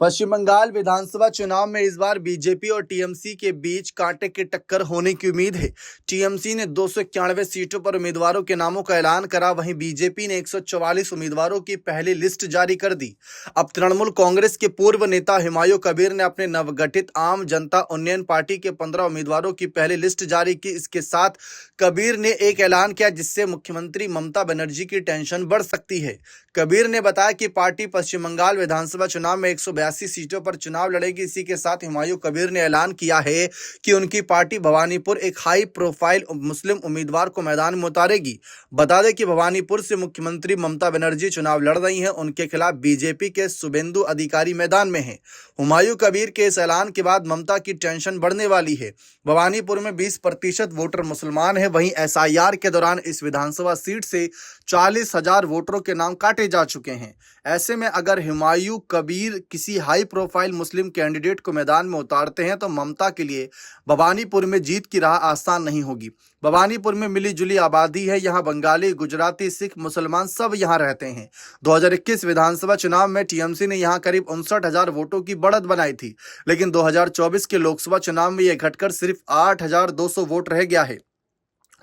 पश्चिम बंगाल विधानसभा चुनाव में इस बार बीजेपी और टीएमसी के बीच कांटे की टक्कर होने की उम्मीद है। टीएमसी ने 291 सीटों पर उम्मीदवारों के नामों का ऐलान करा, वहीं बीजेपी ने 144 उम्मीदवारों की पहली लिस्ट जारी कर दी। अब तृणमूल कांग्रेस के पूर्व नेता हुमायूं कबीर ने अपने नवगठित आम जनता उन्नयन पार्टी के 15 उम्मीदवारों की पहली लिस्ट जारी की। इसके साथ कबीर ने एक ऐलान किया जिससे मुख्यमंत्री ममता बनर्जी की टेंशन बढ़ सकती है। कबीर ने बताया कि पार्टी पश्चिम बंगाल विधानसभा चुनाव में 182 सीटों पर चुनाव लड़ेगी। इसी के साथ हुमायूं कबीर ने ऐलान किया है कि उनकी पार्टी भवानीपुर एक हाई प्रोफाइल मुस्लिम उम्मीदवार को मैदान में उतारेगी। बता दें कि भवानीपुर से मुख्यमंत्री ममता बनर्जी चुनाव लड़ रही हैं। उनके खिलाफ बीजेपी के शुभेंदु अधिकारी मैदान में हैं। हुमायूं कबीर के इस ऐलान के बाद ममता की टेंशन बढ़ने वाली है। भवानीपुर में 20% वोटर मुसलमान हैं। वहीं एसआईआर के दौरान इस विधानसभा सीट से 40,000 वोटरों के नाम काटे जा चुके हैं। ऐसे में अगर हुमायूं कबीर किसी हाई प्रोफाइल मुस्लिम कैंडिडेट को मैदान में उतारते हैं तो ममता के लिए भवानीपुर में जीत की राह आसान नहीं होगी। भवानीपुर में मिली जुली आबादी है। यहाँ बंगाली, गुजराती, सिख, मुसलमान सब यहाँ रहते हैं। 2021 विधानसभा चुनाव में टीएमसी ने यहाँ करीब 59,000 वोटों की बढ़त बनाई थी, लेकिन 2024 के लोकसभा चुनाव में यह घटकर सिर्फ 8,200 वोट रह गया है।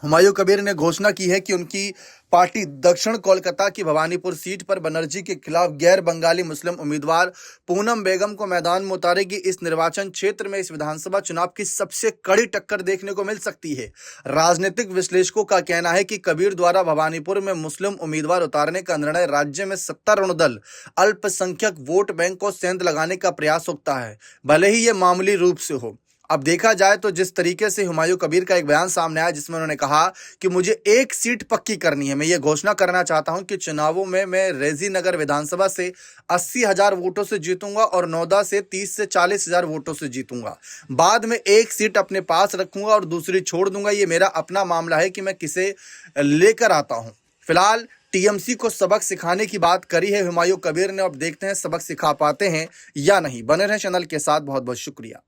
हुमायूं कबीर ने घोषणा की है कि उनकी पार्टी दक्षिण कोलकाता की भवानीपुर सीट पर बनर्जी के खिलाफ गैर बंगाली मुस्लिम उम्मीदवार पूनम बेगम को मैदान में उतारेगी। इस निर्वाचन क्षेत्र में इस विधानसभा चुनाव की सबसे कड़ी टक्कर देखने को मिल सकती है। राजनीतिक विश्लेषकों का कहना है कि कबीर द्वारा भवानीपुर में मुस्लिम उम्मीदवार उतारने का निर्णय राज्य में सत्तारूढ़ दल अल्पसंख्यक वोट बैंक को सेंध लगाने का प्रयास होता है, भले ही ये मामूली रूप से हो। अब देखा जाए तो जिस तरीके से हुमायूं कबीर का एक बयान सामने आया जिसमें उन्होंने कहा कि मुझे एक सीट पक्की करनी है, मैं ये घोषणा करना चाहता हूं कि चुनावों में मैं रेजी नगर विधानसभा से 80,000 वोटों से जीतूंगा और नौदा से 30 से 40,000 वोटों से जीतूंगा। बाद में एक सीट अपने पास रखूंगा और दूसरी छोड़ दूंगा। ये मेरा अपना मामला है कि मैं किसे लेकर आता हूं। फिलहाल टीएमसी को सबक सिखाने की बात करी है हुमायूं कबीर ने। अब देखते हैं सबक सिखा पाते हैं या नहीं। बने रहें चैनल के साथ। बहुत बहुत शुक्रिया।